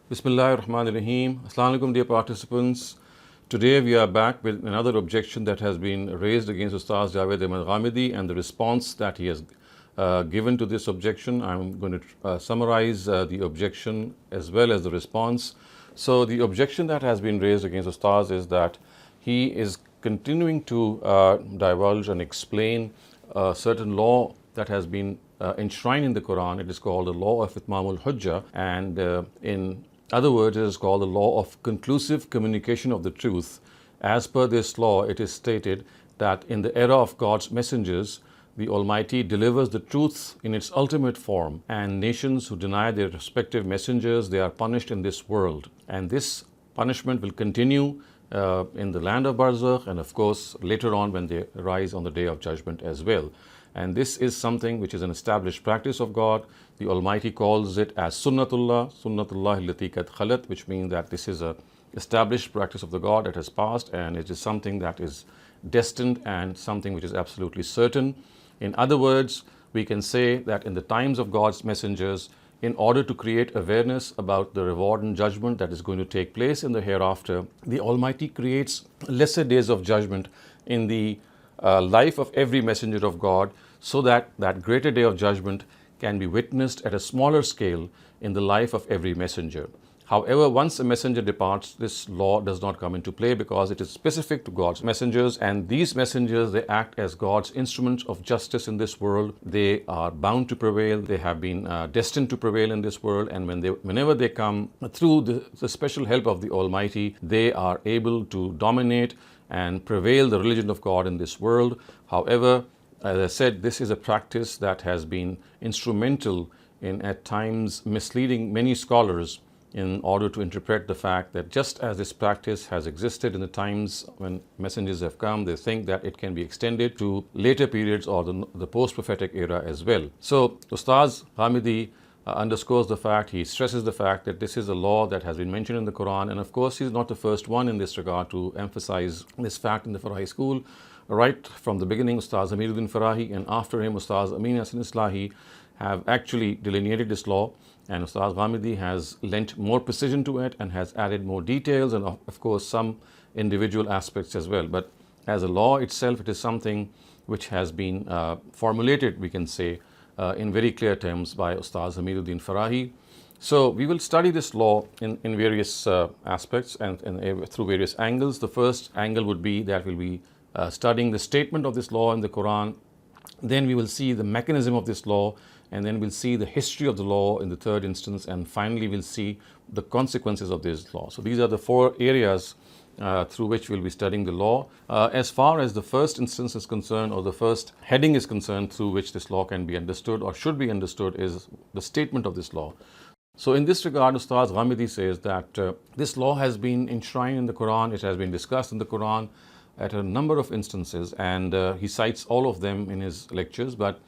Bismillahirrahmanirrahim. Assalamu alaikum, dear participants. Today we are back with another objection that has been raised against Ustaz Javed Ahmed Ghamidi and the response that he has given to this objection. I'm going to summarize the objection as well as the response. So the objection that has been raised against Ustaz is that he is continuing to divulge and explain a certain law that has been enshrined in the Quran. It is called the law of Itmamul Hujjah, and in other words, it is called the law of conclusive communication of the truth. As per this law, it is stated that in the era of God's messengers, the Almighty delivers the truth in its ultimate form, and nations who deny their respective messengers, they are punished in this world. And this punishment will continue in the land of Barzakh, and of course later on when they rise on the day of judgment as well. And this is something which is an established practice of God. The Almighty calls it as sunnatullah allati qad khalat, which means that this is a established practice of the God that has passed, and it is something that is destined and something which is absolutely certain. In other words, we can say that in the times of God's messengers, in order to create awareness about the reward and judgment that is going to take place in the hereafter, the Almighty creates lesser days of judgment in the life of every messenger of God, so that that greater day of judgment can be witnessed at a smaller scale in the life of every messenger. However, once a messenger departs, this law does not come into play because it is specific to God's messengers, and these messengers, they act as God's instruments of justice in this world. They are bound to prevail. They have been destined to prevail in this world, and whenever they come through the special help of the Almighty, they are able to dominate and prevail the religion of God in this world. However, as I said, this is a practice that has been instrumental in at times misleading many scholars in order to interpret the fact that just as this practice has existed in the times when messengers have come, they think that it can be extended to later periods or the post-prophetic era as well. So Ustaz Ghamidi underscores the fact, he stresses the fact that this is a law that has been mentioned in the Quran, and of course he's not the first one in this regard to emphasize this fact in the Farahi school. Right from the beginning, Ustaz Amiruddin Farahi and after him Ustaz Amin Islahi have actually delineated this law, and Ustaz Ghamidi has lent more precision to it and has added more details and of course some individual aspects as well. But as a law itself, it is something which has been formulated, we can say, in very clear terms by Ustaz Amiruddin Farahi. So we will study this law in various aspects and through various angles. The first angle would be that we'll be studying the statement of this law in the Quran. Then we will see the mechanism of this law, and then we'll see the history of the law in the third instance, and finally we'll see the consequences of this law. So these are the four areas through which we'll be studying the law. As far as the first instance is concerned, or the first heading is concerned through which this law can be understood or should be understood, is the statement of this law. So in this regard, Ustaz Ghamidi says that this law has been enshrined in the Quran, it has been discussed in the Quran at a number of instances, and he cites all of them in his lectures, but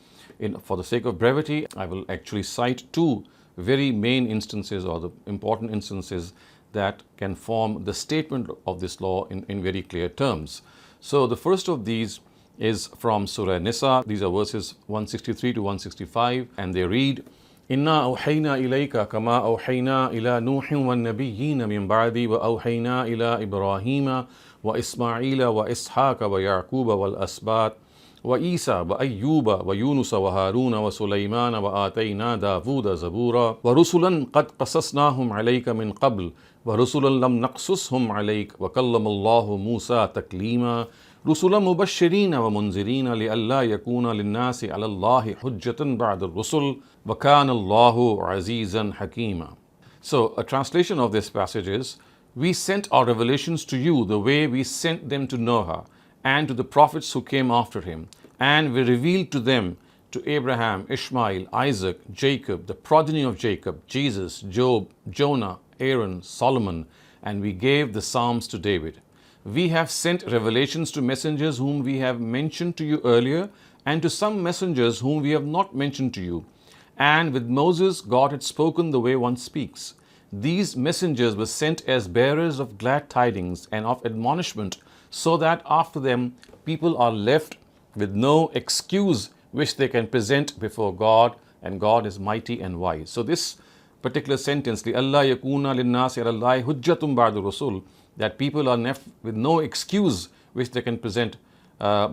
for the sake of brevity, I will actually cite two very main instances, or the important instances, that can form the statement of this law in very clear terms. So the first of these is from Surah Nisa. These are verses 163 to 165, and they read, Inna awhayna ilayka kama awhayna ila Nuhin wa nabiyyina min ba'di wa awhayna ila Ibrahima wa Ismaila wa Ishaqa wa Yaquba wal asbat wa Isa wa Ayyuba wa Yunus wa Haruna wa Sulaymana wa atayna Davuda zabura wa rusulan qad qasasnahum alayka min qabl wa rusulan lam naqsushum alayk wa kallamallahu Musa taklima رسلا مبشرين ومنذرين لئلا يكون للناس على الله حجة بعد الرسل وكان الله عزيزا حكيما. So a translation of this passage is, we sent our revelations to you the way we sent them to Noah and to the prophets who came after him, and we revealed to them, to Abraham, Ishmael, Isaac, Jacob, the progeny of Jacob, Jesus, Job, Jonah, Aaron, Solomon, and we gave the Psalms to David. We have sent revelations to messengers whom we have mentioned to you earlier, and to some messengers whom we have not mentioned to you. And with Moses, God had spoken the way one speaks. These messengers were sent as bearers of glad tidings and of admonishment, so that after them people are left with no excuse which they can present before God, and God is mighty and wise. So this particular sentence, لِأَلَّا يَكُونَ لِلنَّاسِ عَلَى اللَّهِ حُجَّةٌ بَعْدَ الرُّسُلِ, that people are left with no excuse which they can present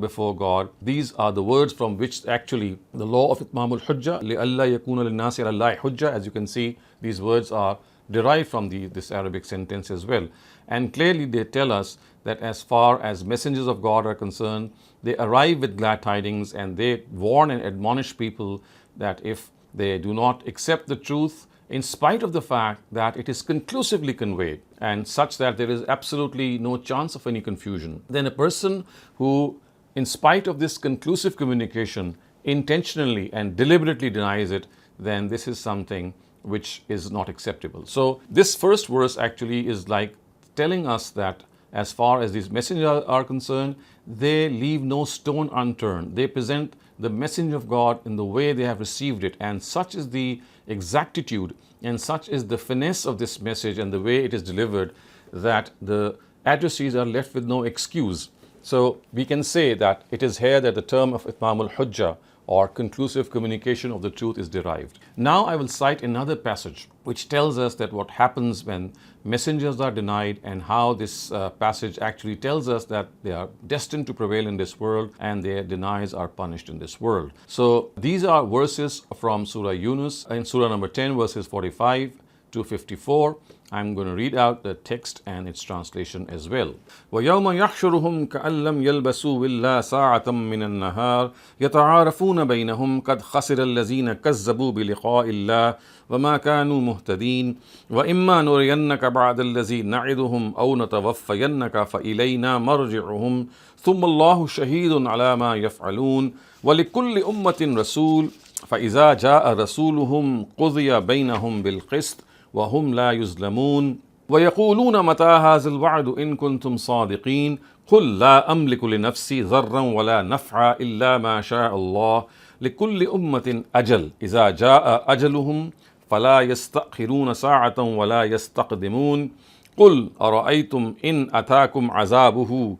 before God. These are the words from which actually the law of Itmamul Hujjah, لِأَلَّا يَكُونَ لِلنَّاسِ عَلَى اللَّهِ حُجَّةٌ, as you can see, these words are derived from this Arabic sentence as well. And clearly they tell us that as far as messengers of God are concerned, they arrive with glad tidings and they warn and admonish people that if they do not accept the truth, in spite of the fact that it is conclusively conveyed and such that there is absolutely no chance of any confusion, then a person who, in spite of this conclusive communication, intentionally and deliberately denies it, then this is something which is not acceptable. So this first verse actually is like telling us that as far as these messengers are concerned, they leave no stone unturned. They present the message of God in the way they have received it, and such is the exactitude and such is the finesse of this message and the way it is delivered that the addressees are left with no excuse. So we can say that it is here that the term of Itmamul Hujjah or conclusive communication of the truth is derived. Now I will cite another passage which tells us that what happens when messengers are denied and how this passage actually tells us that they are destined to prevail in this world and their denies are punished in this world. So these are verses from Surah Yunus in Surah number 10 verses 45 to 54. I'm going to read out the text and its translation as well. وَيَوْمَ يَحْشُرُهُمْ كَأَن لَّمْ يَلْبَسُوا إِلَّا سَاعَةً مِّنَ النَّهَارِ يَتَعَارَفُونَ بَيْنَهُمْ قَدْ خَسِرَ الَّذِينَ كَذَّبُوا بِلِقَاءِ اللَّهِ وَمَا كَانُوا مُهْتَدِينَ وَإِمَّا نُرِيَنَّكَ بَعْضَ الَّذِي نَعِدُهُمْ أَوْ نَتَوَفَّيَنَّكَ فَإِلَيْنَا مَرْجِعُهُمْ ثُمَّ اللَّهُ شَهِيدٌ عَلَى مَا يَفْعَلُونَ وَلِكُلِّ أُمَّةٍ رَسُولٌ فَإِذَا جَاءَ رَسُولُهُمْ قُضِيَ بَيْنَهُمْ بِالْقِسْطِ وهم لا يظلمون ويقولون متى هذا الوعد إن كنتم صادقين قل لا أملك لنفسي ضرا ولا نفعا إلا ما شاء الله لكل أمة أجل إذا جاء أجلهم فلا يستأخرون ساعة ولا يستقدمون قل أرأيتم إن أتاكم عذابه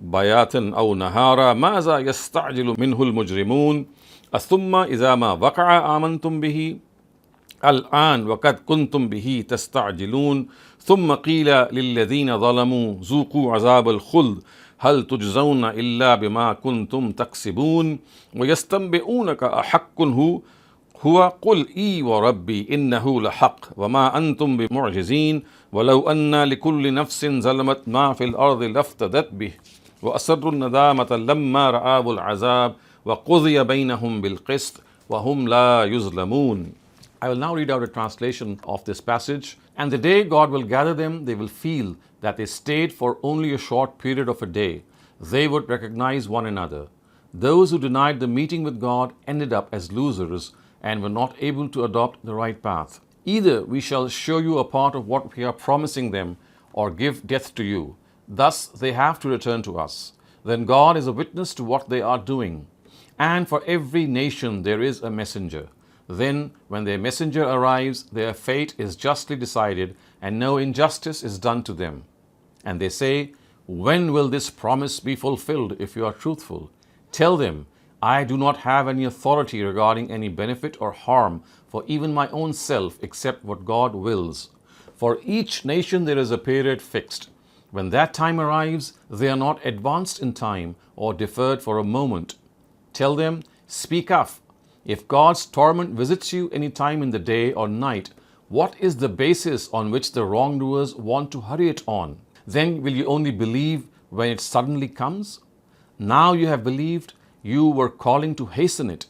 بياتا أو نهارا ماذا يستعجل منه المجرمون ثم إذا ما وقع آمنتم به الآن وقد كنتم به تستعجلون ثم قيل للذين ظلموا ذوقوا عذاب الخلد هل تجزون إلا بما كنتم تكسبون ويستنبئونك أحق هو قل إي وربي إنه لحق وما أنتم بمعجزين ولو أن لكل نفس ظلمت ما في الأرض لافتدت به وأسروا الندامة لما رأوا العذاب وقضي بينهم بالقسط وهم لا يظلمون. I will now read out a translation of this passage. And the day God will gather them, they will feel that they stayed for only a short period of a day. They would recognize one another. Those who denied the meeting with God ended up as losers and were not able to adopt the right path. Either we shall show you a part of what we are promising them or give death to you. Thus they have to return to us. Then God is a witness to what they are doing. And for every nation there is a messenger. Then, when their messenger arrives, their fate is justly decided, and no injustice is done to them. And they say, when will this promise be fulfilled if you are truthful? Tell them, I do not have any authority regarding any benefit or harm for even my own self except what God wills. For each nation there is a period fixed. When that time arrives, they are not advanced in time or deferred for a moment. Tell them, speak up. If God's torment visits you any time in the day or night, what is the basis on which the wrongdoers want to hurry it on? Then will you only believe when it suddenly comes? Now you have believed, you were calling to hasten it.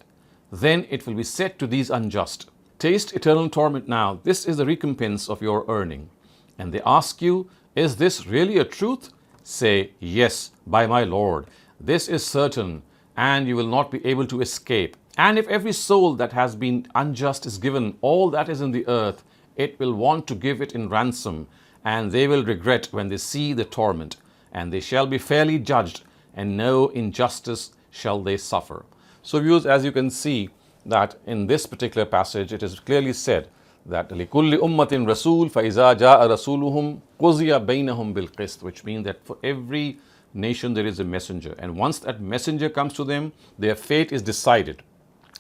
Then it will be said to these unjust, taste eternal torment now, this is the recompense of your earning. And they ask you, is this really a truth? Say, yes, by my Lord, this is certain, and you will not be able to escape. And if every soul that has been unjust is given all that is in the earth, it will want to give it in ransom, and they will regret when they see the torment, and they shall be fairly judged, and no injustice shall they suffer. So viewers, as you can see that in this particular passage, it is clearly said that لِكُلِّ أُمَّةٍ رَسُولٌ فَإِذَا جَاءَ رَسُولُهُمْ قُضِيَ بَيْنَهُمْ بِالْقِسْطِ, which means that for every nation there is a messenger, and once that messenger comes to them, their fate is decided,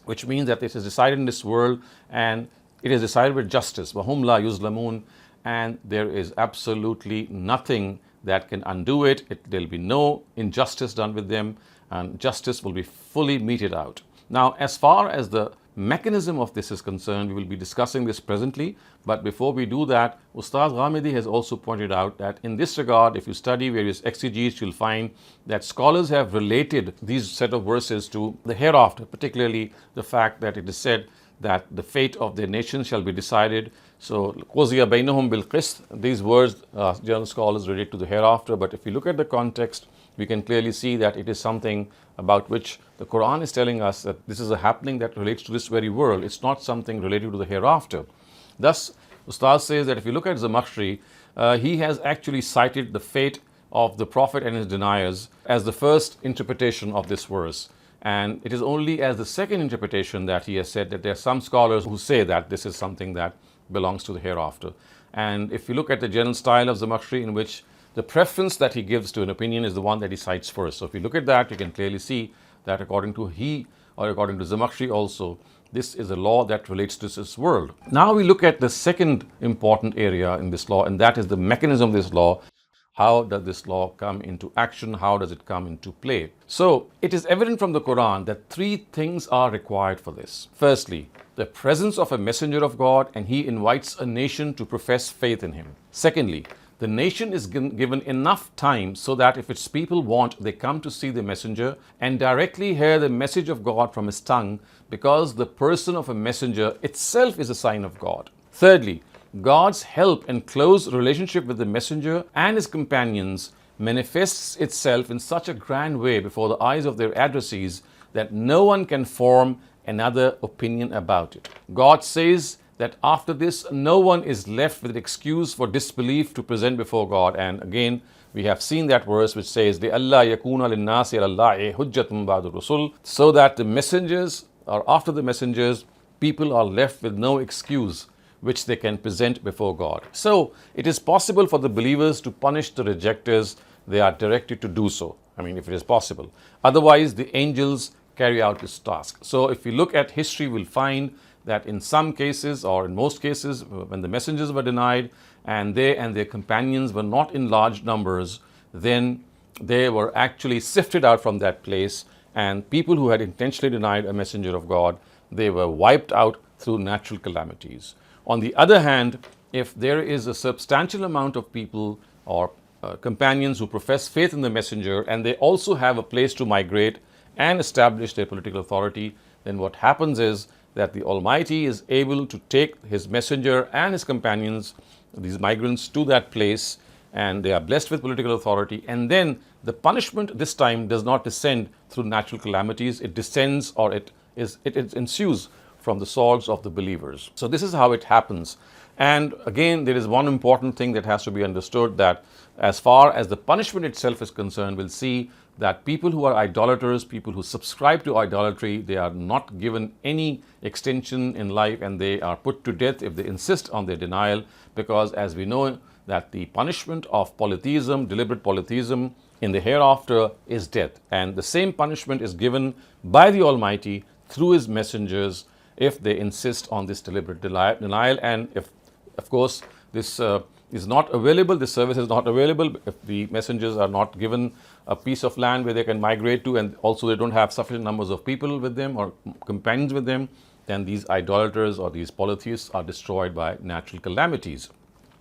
which means that it is decided in this world and It is decided with justice. وَهُمْ لَا يُظْلَمُونَ. And there is absolutely nothing that can undo it. There will be no injustice done with them, and justice will be fully meted out. Now, as far as the mechanism of this is concerned, we will be discussing this presently. But before we do that, Ustaz Ghamidi has also pointed out that in this regard, if you study various exegetes, you'll find that scholars have related these set of verses to the hereafter, particularly the fact that it is said that the fate of their nation shall be decided. So, قُضِيَ بَيْنَهُمْ بِالْقِسْطِ. These words, general scholars relate to the hereafter, but if you look at the context, we can clearly see that it is something about which the Quran is telling us that this is a happening that relates to this very world. It's not something related to the hereafter. Thus, Ustaz says that if you look at Zamakhshari, he has actually cited the fate of the Prophet and his deniers as the first interpretation of this verse. And it is only as the second interpretation that he has said that there are some scholars who say that this is something that belongs to the hereafter. And if you look at the general style of Zamakhshari, in which the preference that he gives to an opinion is the one that he cites first. So if you look at that, you can clearly see that according to according to Zamakhshari also, this is a law that relates to this world. Now we look at the second important area in this law, and that is the mechanism of this law. How does this law come into action? How does it come into play? So it is evident from the Quran that three things are required for this. Firstly, the presence of a messenger of God, and he invites a nation to profess faith in him. Secondly, the nation is given enough time so that if its people want, they come to see the messenger and directly hear the message of God from his tongue, because the person of a messenger itself is a sign of God. Thirdly, God's help and close relationship with the messenger and his companions manifests itself in such a grand way before the eyes of their addressees that no one can form another opinion about it. God says that after this, no one is left with an excuse for disbelief to present before God. And again, we have seen that verse which says, لِأَلَّا يَكُونَ لِلنَّاسِ عَلَى اللَّهِ حُجَّةٌ بَعْدَ الرُّسُلِ, so that the messengers, or after the messengers, people are left with no excuse which they can present before God. So it is possible for the believers to punish the rejectors. They are directed to do so. I mean, if it is possible. Otherwise, the angels carry out this task. So if we look at history, we'll find that in some cases, or in most cases, when the messengers were denied and they and their companions were not in large numbers, then they were actually sifted out from that place, and people who had intentionally denied a messenger of God, they were wiped out through natural calamities. On the other hand, if there is a substantial amount of people or companions who profess faith in the messenger, and they also have a place to migrate and establish their political authority, then what happens is that the Almighty is able to take his messenger and his companions, these migrants, to that place, and they are blessed with political authority. And then the punishment this time does not descend through natural calamities. It descends, or it ensues from the swords of the believers. So this is how it happens. And again, there is one important thing that has to be understood, that as far as the punishment itself is concerned, we'll see that people who are idolaters, people who subscribe to idolatry, they are not given any extension in life, and they are put to death if they insist on their denial, because as we know that the punishment of polytheism, deliberate polytheism, in the hereafter is death. And the same punishment is given by the Almighty through his messengers if they insist on this deliberate denial. And if, of course, this is not available, this service is not available, if the messengers are not given a piece of land where they can migrate to, and also they don't have sufficient numbers of people with them or companions with them, then these idolaters or these polytheists are destroyed by natural calamities.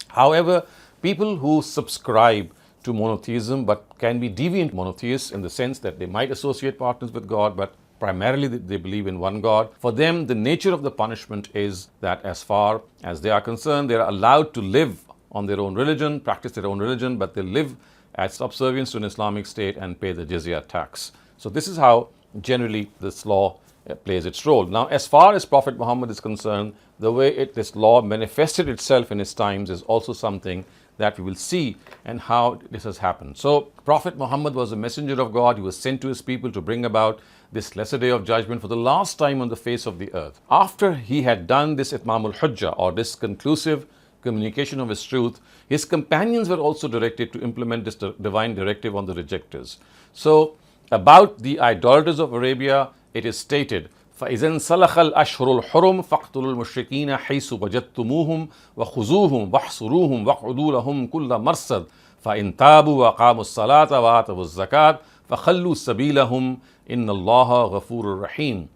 However, people who subscribe to monotheism but can be deviant monotheists in the sense that they might associate partners with God, but primarily they believe in one God. For them, the nature of the punishment is that as far as they are concerned, they are allowed to live on their own religion, practice their own religion, but they live as subservience to an Islamic state and pay the jizya tax. So this is how generally this law plays its role. Now, as far as Prophet Muhammad is concerned, the way this law manifested itself in his times is also something that we will see, and how this has happened. So Prophet Muhammad was a messenger of God. He was sent to his people to bring about this lesser day of judgment for the last time on the face of the earth. After he had done this Itmam al-Hujjah, or this conclusive communication of his truth, his companions were also directed to implement this divine directive on the rejectors. So about the idolaters of Arabia, it is stated, فإذا انسلخ الأشهر الحرم فاقتلوا المشركين حيث وجدتموهم وخذوهم واحصروهم واقعدوا لهم كل مرصد فإن تابوا وأقاموا الصلاة وآتوا الزكاة فخلوا سبيلهم إن الله غفور رحيم.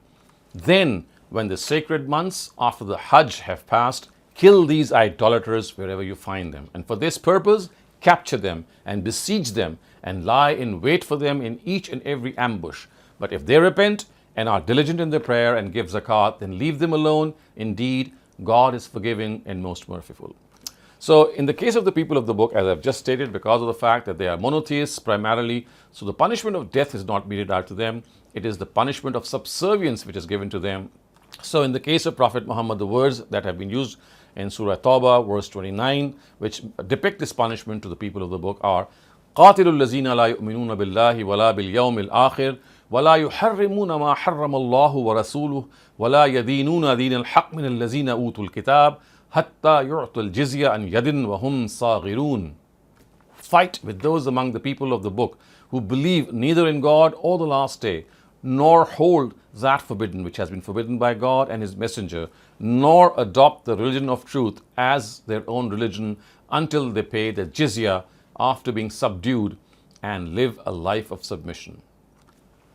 Then, when the sacred months after the Hajj have passed, kill these idolaters wherever you find them, and for this purpose capture them and besiege them and lie in wait for them in each and every ambush. But if they repent and are diligent in their prayer and give zakat, then leave them alone. Indeed, God is forgiving and most merciful. So in the case of the people of the book, as I've just stated, because of the fact that they are monotheists primarily, so the punishment of death is not meted out to them. It is the punishment of subservience which is given to them. So in the case of Prophet Muhammad, the words that have been used in Surah Tawbah, verse 29, which depict this punishment to the people of the book are قاتلوا الذين لا يؤمنون بالله ولا باليوم الآخر ولا يحرمون ما حرم الله ورسوله ولا يدينون دين الحق من الذين أوتوا الكتاب حتى يعطوا الجزية عن يد وهم صاغرون. Fight with those among the people of the book who believe neither in God or the last day, nor hold that forbidden which has been forbidden by God and His Messenger, nor adopt the religion of truth as their own religion until they pay the jizya after being subdued and live a life of submission.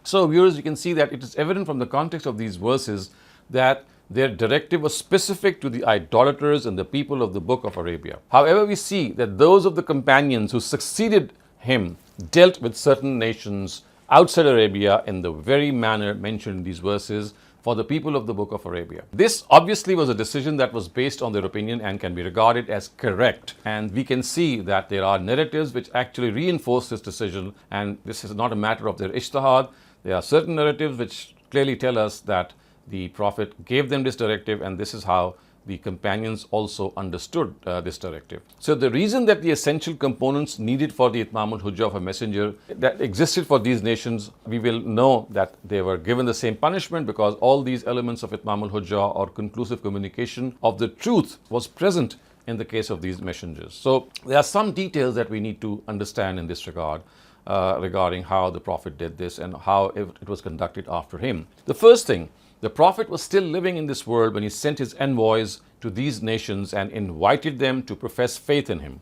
So viewers, you can see that it is evident from the context of these verses that their directive was specific to the idolaters and the people of the Book of Arabia. However, we see that those of the companions who succeeded him dealt with certain nations outside Arabia in the very manner mentioned in these verses for the people of the Book of Arabia. This obviously was a decision that was based on their opinion and can be regarded as correct. And we can see that there are narratives which actually reinforce this decision, and this is not a matter of their ijtihad. There are certain narratives which clearly tell us that the Prophet gave them this directive, and this is how the companions also understood this directive. So the reason that the essential components needed for the Itmam al-Hujjah of a messenger that existed for these nations, we will know that they were given the same punishment because all these elements of Itmam al-Hujjah or conclusive communication of the truth was present in the case of these messengers. So there are some details that we need to understand in this regard regarding how the Prophet did this and how it was conducted after him. The first thing, the Prophet was still living in this world when he sent his envoys to these nations and invited them to profess faith in him.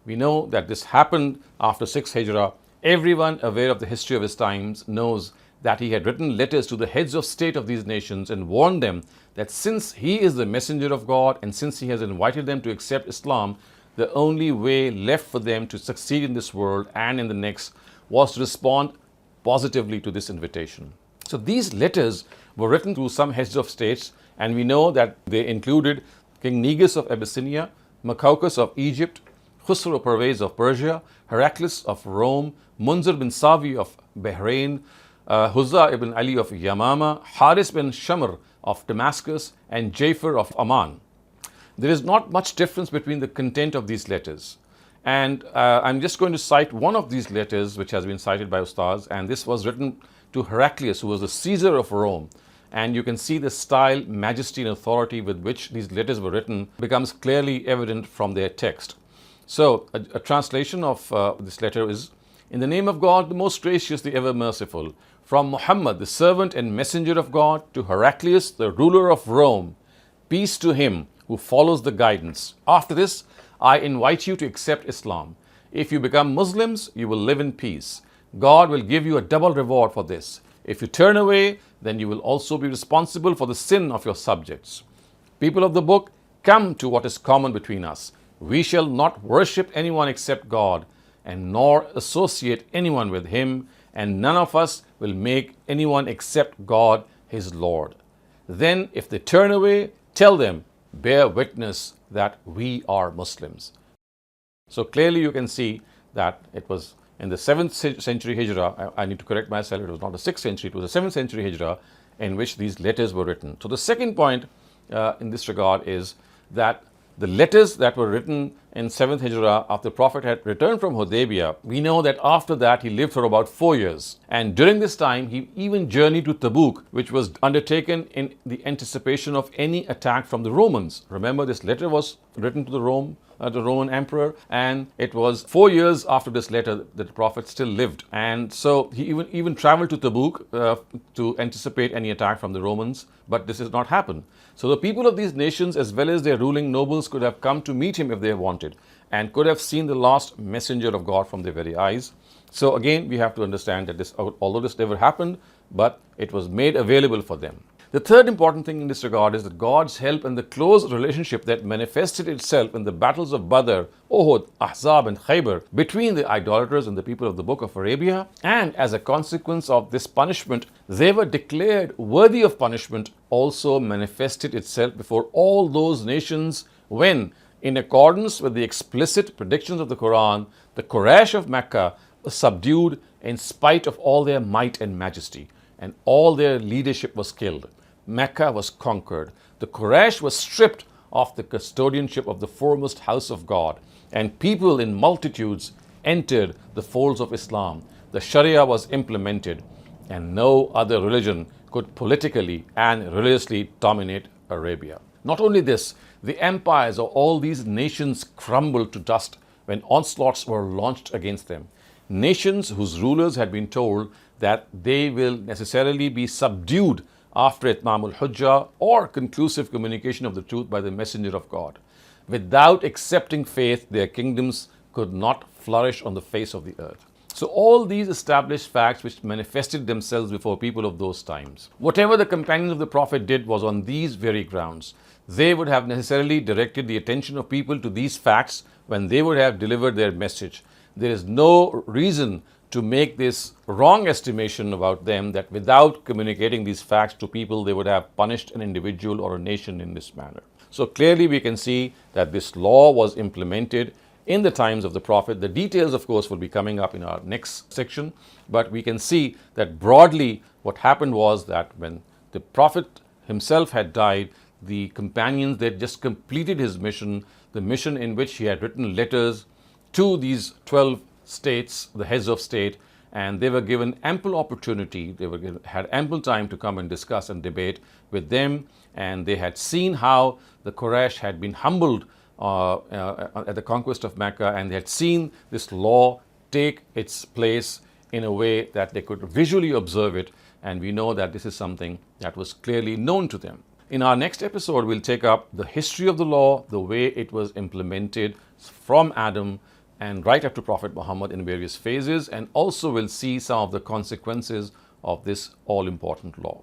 We know that this happened after 6 Hijrah. Everyone aware of the history of his times knows that he had written letters to the heads of state of these nations and warned them that since he is the messenger of God and since he has invited them to accept Islam, the only way left for them to succeed in this world and in the next was to respond positively to this invitation. So these letters were written to some heads of states, and we know that they included King Negus of Abyssinia, Makaukas of Egypt, Khusro Pervez of Persia, Heraclius of Rome, Munzir bin Savi of Bahrain, Huzza ibn Ali of Yamama, Haris bin Shamr of Damascus, and Jafar of Aman. There is not much difference between the content of these letters. And I'm just going to cite one of these letters which has been cited by Ustaz, and this was written to Heraclius, who was the Caesar of Rome. And you can see the style, majesty and authority with which these letters were written becomes clearly evident from their text. So a translation of this letter is, "In the name of God, the most gracious, the ever merciful, from Muhammad, the servant and messenger of God, to Heraclius, the ruler of Rome, peace to him who follows the guidance. After this, I invite you to accept Islam. If you become Muslims, you will live in peace. God will give you a double reward for this. If you turn away, then you will also be responsible for the sin of your subjects. People of the book, come to what is common between us. We shall not worship anyone except God, and nor associate anyone with him, and none of us will make anyone except God his Lord. Then if they turn away, tell them, bear witness that we are Muslims." So clearly you can see that it was in the 7th century Hijrah, I need to correct myself, it was not the 6th century, it was the 7th century Hijrah in which these letters were written. So the second point in this regard is that the letters that were written in 7th Hijrah after the Prophet had returned from Hudaybiyah, we know that after that he lived for about 4 years. And during this time, he even journeyed to Tabuk, which was undertaken in the anticipation of any attack from the Romans. Remember, this letter was written to the the Roman emperor, and it was 4 years after this letter that the Prophet still lived. And so he even traveled to Tabuk to anticipate any attack from the Romans, but this has not happened. So the people of these nations, as well as their ruling nobles, could have come to meet him if they wanted, and could have seen the last messenger of God from their very eyes. So again, we have to understand that this, although this never happened, but it was made available for them. The third important thing in this regard is that God's help and the close relationship that manifested itself in the battles of Badr, Uhud, Ahzab and Khaybar between the idolaters and the people of the Book of Arabia, and as a consequence of this punishment, they were declared worthy of punishment, also manifested itself before all those nations when, in accordance with the explicit predictions of the Quran, the Quraysh of Mecca was subdued in spite of all their might and majesty, and all their leadership was killed. Mecca was conquered. The Quraysh was stripped of the custodianship of the foremost house of God, and people in multitudes entered the folds of Islam. The Sharia was implemented, and no other religion could politically and religiously dominate Arabia. Not only this, the empires of all these nations crumbled to dust when onslaughts were launched against them. Nations whose rulers had been told that they will necessarily be subdued after Itmam al-Hujjah or conclusive communication of the truth by the messenger of God. Without accepting faith, their kingdoms could not flourish on the face of the earth. So all these established facts which manifested themselves before people of those times. Whatever the companions of the Prophet did was on these very grounds. They would have necessarily directed the attention of people to these facts when they would have delivered their message. There is no reason to make this wrong estimation about them that without communicating these facts to people, they would have punished an individual or a nation in this manner. So clearly we can see that this law was implemented in the times of the Prophet. The details, of course, will be coming up in our next section, but we can see that broadly what happened was that when the Prophet himself had died, the companions, they had just completed his mission, the mission in which he had written letters to these 12 states, the heads of state, and they were given ample opportunity, had ample time to come and discuss and debate with them, and they had seen how the Quraysh had been humbled at the conquest of Mecca, and they had seen this law take its place in a way that they could visually observe it, and we know that this is something that was clearly known to them. In our next episode, we'll take up the history of the law, the way it was implemented from Adam and right up to Prophet Muhammad in various phases, and also we'll see some of the consequences of this all-important law.